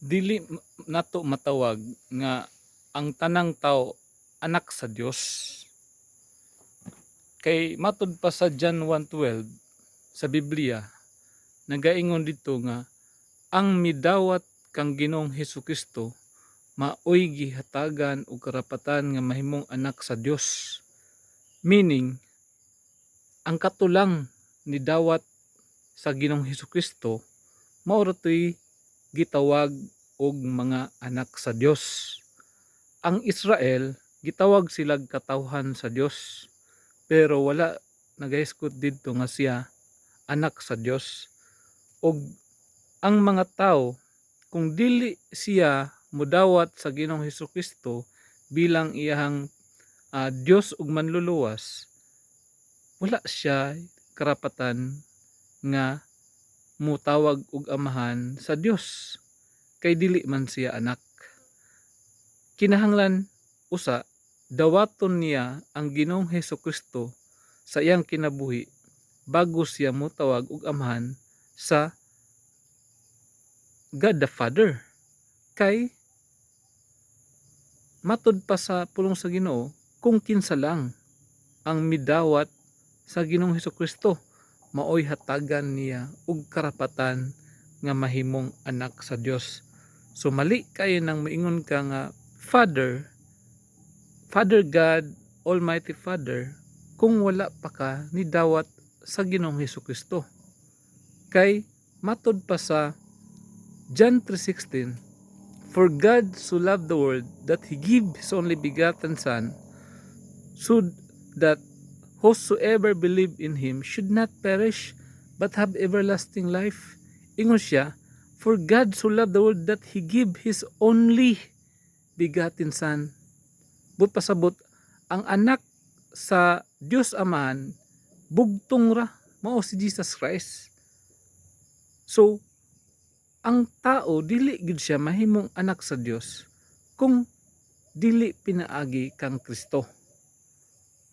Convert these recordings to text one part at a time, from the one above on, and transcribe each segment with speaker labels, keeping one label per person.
Speaker 1: Dili nato matawag nga ang tanang tao anak sa Dios. Kay matud pa sa John 1:12 sa Biblia, nagaingon dito nga ang midawat kang Ginoong Hesukristo maoy gihatagan og karapatan nga mahimong anak sa Dios. Meaning, ang katulang ni dawat sa Ginoong Hesukristo mao ra toy gitawag og mga anak sa Dios. Ang Israel gitawag silag katawhan sa Dios, pero wala nagahiskot didto nga siya anak sa Dios. Og ang mga tao, kung dili siya modawat sa Ginoong Hesukristo bilang iyang Dios ug manluluwas, wala siya karapatan nga mutawag og amahan sa Dios, kay dili man siya anak. Kinahanglan usa dawaton niya ang Ginoong Hesukristo sa iyang kinabuhi bago siya motawag og amahan sa God the Father. Kay matud pa sa pulong sa Ginoo, kung kinsa lang ang midawat sa Ginoong Hesukristo, maoy hatagan niya og karapatan nga mahimong anak sa Dios. So mali kayo nang moingon ka nga Father God, Almighty Father, kung wala pa ka nidawat sa Ginoong Hesukristo. Kay matud pa sa John 3:16, for God so loved the world that He gave His only begotten Son, so that whosoever believe in Him should not perish, but have everlasting life. Ingon siya, for God so loved the world that He gave His only begotten Son. But pasabot, ang anak sa Diyos Amahan, bugtong ra, mao si Jesus Christ. So, ang tao dili gid siya mahimong anak sa Dios kung dili pinaagi kang Kristo.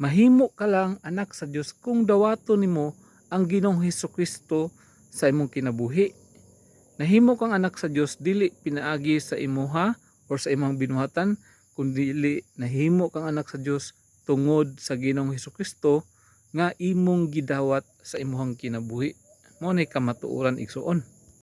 Speaker 1: Mahimo ka lang anak sa Dios kung dawaton nimo ang Ginoong Hesukristo sa imong kinabuhi. Nahimo kang anak sa Dios dili pinaagi sa imuha or sa imong binuhatan, kundi dili nahimo kang anak sa Dios tungod sa Ginoong Hesukristo nga imong gidawat sa imong kinabuhi. Mao nay kamatuoran igsuon.